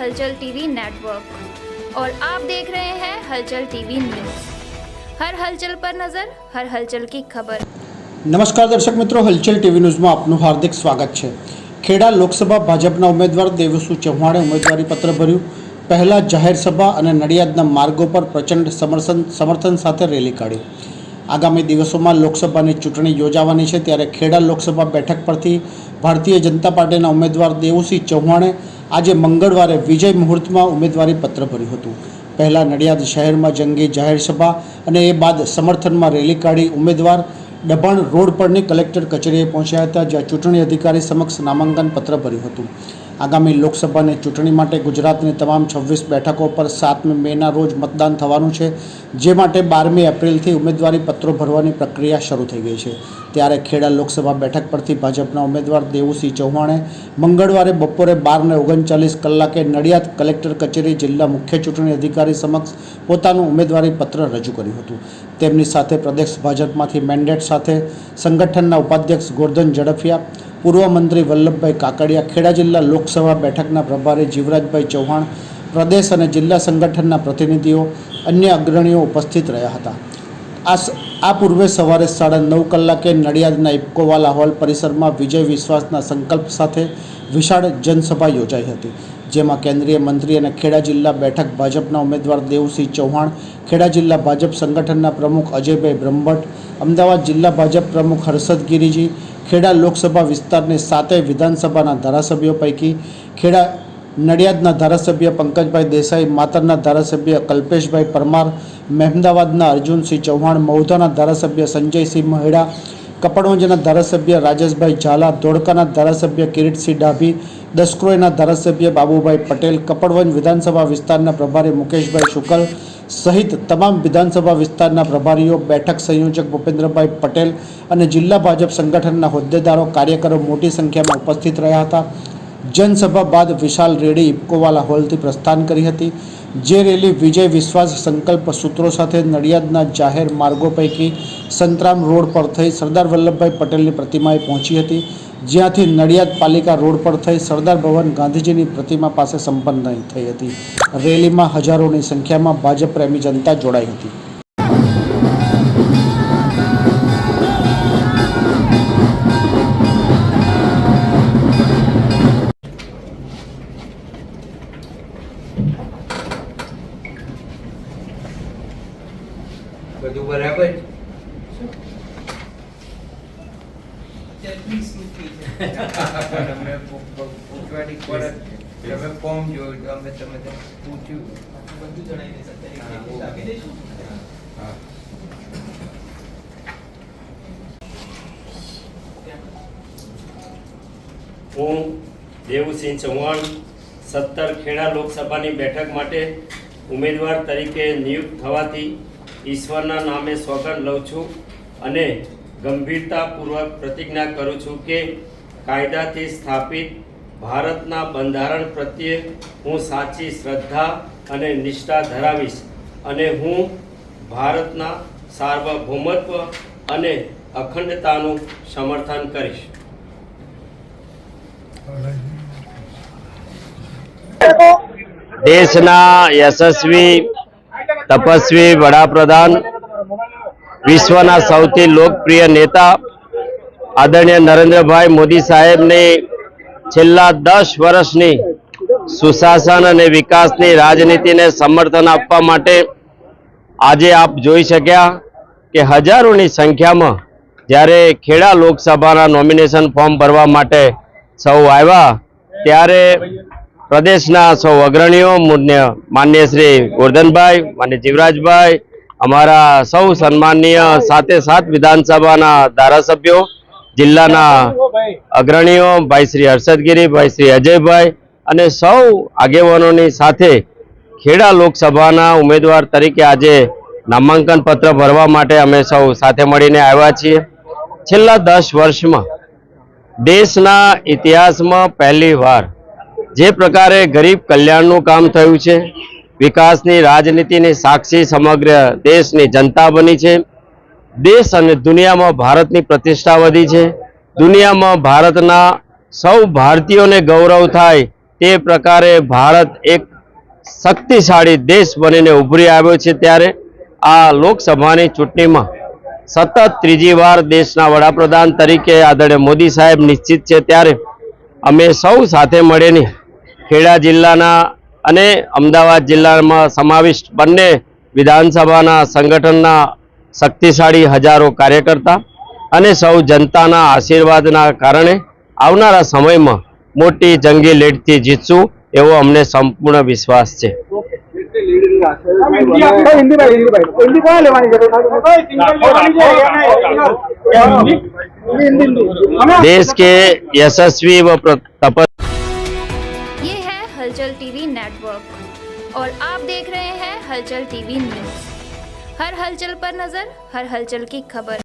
हलचल TV network और आप देख रहे हैं हलचल टीवी न्यूज़। हर हलचल पर नजर, हर हलचल की खबर। नमस्कार दर्शक मित्रों, हलचल टीवी न्यूज़ में आपનું हार्दिक स्वागत है। खेड़ा लोकसभा भाजपना उम्मीदवार देवसु चौहाणे उम्मीदवारी पत्र भर्યું। पहला जाहिर सभा और नडियादना मार्गों पर प्रचंड समर्थन साथ रेली काढ़ी। आगामी दिवसों में लोकसभा की चूंटणी योजावानी है, त्यारे खेड़ा लोकसभा बैठक परथी भारतीय जनता पार्टीना उम्मीदवार देवसिंह चौहाणे आज मंगळवारे विजय मुहूर्त में उम्मीदवारी पत्र भर्યું હતું। पहला नडियाद शहर में जंगी जाहिर सभा और ए बाद समर्थन में रेली काढ़ी उम्मीदवार डभाण रोड परनी कलेक्टर कचेरीए पहुंच्या हता, ज्यां चूंटणी अधिकारी समक्ष नामांकन पत्र भर्યું હતું। आगामी लोकसभाની चूंटणी माटे गुजरातनी तमाम 26 બેઠકો पर 7 મેના रोज मतदान थवानुं छे, जे माटे 12 એપ્રિલથી उम्मीदवारी पत्रों भरवानी प्रक्रिया शुरू थई गई है। त्यारे खेड़ा लोकसभा बैठक परथी भाजपना उम्मीदवार देवसिंह चौहाणे मंगळवारे बपोरे 12:39 नडियाद कलेक्टर कचेरी जिल्ला मुख्य चूंटणी अधिकारी समक्ष पोतानुं उम्मीदवारी पत्र रजू कर्युं हतुं। तेमनी साथे प्रदेश भाजपमांथी मेन्डेट साथे संगठनना उपाध्यक्ष गोवर्धन झड़फिया, पूर्व मंत्री वल्लभभाई काकड़िया, खेड़ा जिल्ला लोकसभा बैठकना प्रभारी जीवराजभाई चौहाण, प्रदेश और जिल्ला संगठनना प्रतिनिधिओ अन्य अग्रणीओ उपस्थित रह्या हता। आ पूर्वे सवारे 9:30 नडियादना इफ्कोवाला हॉल परिसर में विजय विश्वासना संकल्प साथे विशाळ जनसभा योजाई हती, जेमां केंद्रीय मंत्री और खेड़ा जिल्ला बैठक भाजपना उम्मीदवार देवसिंह चौहाण, खेड़ा जिल्ला भाजप संगठनना प्रमुख अजयभाई ब्रह्मभट्ट, अमदावाद जिल्ला भाजप प्रमुख हर्षद गिरीजी, खेड़ा लोकसभा विस्तारनी 7 विधानसभाना धारासभ्यों पैकी खेड़ा नडियादना धारासभ्य पंकजभाई देसाई, मातरना धारासभ्य कल्पेशभाई परमार, महेमदावादना अर्जुनसिंह चौहाण, मौधाना धारासभ्य संजयसिंह महेड़ा, कपड़वंजना धारासभ्य राजेशभाई झाला, धोड़काना धारासभ्य किरीटसिंह डाभी, दसक्रोईना धारासभ्य बाबूभाई पटेल, कपड़वंज विधानसभा विस्तारना प्रभारी मुकेशभाई शुक्ल सहित तमाम विधानसभा विस्तारना प्रभारीओ, बैठक संयोजक भूपेन्द्रभाई पटेल और जिला भाजप संगठनना होद्देदारों कार्यकरो मोटी संख्या में उपस्थित रह्या हता। जनसभा बाद विशाल रेली इफ्कोवाला हॉलथी प्रस्थान करी हती, जे रेली विजय विश्वास संकल्प सूत्रों साथे नडियादना जाहेर मार्गों पैकी संतराम रोड पर थई सरदार वल्लभभाई पटेलनी प्रतिमाए पहोंची हती, ज्यांथी नडियाद पालिका रोड पर थई सरदार भवन गांधीजीनी प्रतिमा पासे संपन्न थई हती। रेली में हजारों संख्या में भाजप प्रेमी जनता जोड़ाई हती। બધું બરાબર તમે પૂછવાની પરત તમે ફોર્મ જોયું અમે તમે પૂછ્યું બધું જણાવી દેશે અત્યારે આપી દઈશું। હા હું દેવસિંહ ચૌહાણ 17 ખેડા લોકસભાની બેઠક માટે ઉમેદવાર તરીકે નિયુક્ત થવાથી ઈશ્વરના નામે સોગંદ લઉં છું અને ગંભીરતાપૂર્વક પ્રતિજ્ઞા કરું છું કે કાયદાથી સ્થાપિત ભારતના બંધારણ પ્રત્યે હું સાચી શ્રદ્ધા અને નિષ્ઠા ધરાવીશ અને હું ભારતના સાર્વભૌમત્વ અને અખંડતાનું સમર્થન કરીશ। દેશના યશસ્વી तपस्वी वडाप्रधान विश्वना सौथी लोकप्रिय नेता आदरणीय नरेंद्रभाई मोदी साहेब ने छेल्ला 10 वर्षनी सुशासन और विकासनी राजनीति ने समर्थन आपवा माटे आजे आप जोई शक्या कि हजारों संख्या में ज्यारे खेड़ा लोकसभा नॉमिनेशन फॉर्म भरवा माटे सौ आव्या त्यारे प्रदेशना सौ अग्रणीओ मान्य श्री गोवर्धनभाई, मान्य जीवराजभाई, अमारा सौ सन्माननीय 7 विधानसभा धारासभ्यों, जिल्लाना अग्रणीओ भाई श्री हर्षदगिरी, भाई श्री अजयभाई अने सौ आगेवानोनी साथे खेड़ा लोकसभा उम्मीदवार तरीके आज नामांकन पत्र भरवा माटे अमे सौ साथे मळीने आव्या छीए। छेल्ला 10 वर्ष में देशना इतिहास में पहली बार जे प्रकारे गरीब कल्याणનું काम थयुं छे, विकासनी राजनीतिनी साक्षी समग्र देशनी जनता बनी छे। देश अने दुनिया में भारतनी प्रतिष्ठा वधी छे। दुनिया में भारतना सौ भारतीयों ने गौरव थाय તે પ્રકારે ભારત એક શક્તિશાળી દેશ બનીને ઉભરી આવ્યો છે, ત્યારે આ લોકસભાની ચૂંટણીમાં સતત ત્રીજી વાર દેશના વડાપ્રધાન તરીકે આદરણીય મોદી સાહેબ નિશ્ચિત છે, ત્યારે અમે સૌ સાથે મળીને ખેડા જિલ્લાના અને અમદાવાદ જિલ્લામાં સમાવિષ્ટ બંને વિધાનસભાના સંગઠનના શક્તિશાળી હજારો કાર્યકર્તા અને સૌ જનતાના આશીર્વાદના કારણે આવનારા સમયમાં મોટી જંગી લીડથી જીતશું એવો અમને સંપૂર્ણ વિશ્વાસ છે। देश के यशस्वी व ये है हलचल टीवी नेटवर्क और आप देख रहे हैं हलचल टीवी न्यूज। हर हलचल पर नजर, हर हलचल की खबर।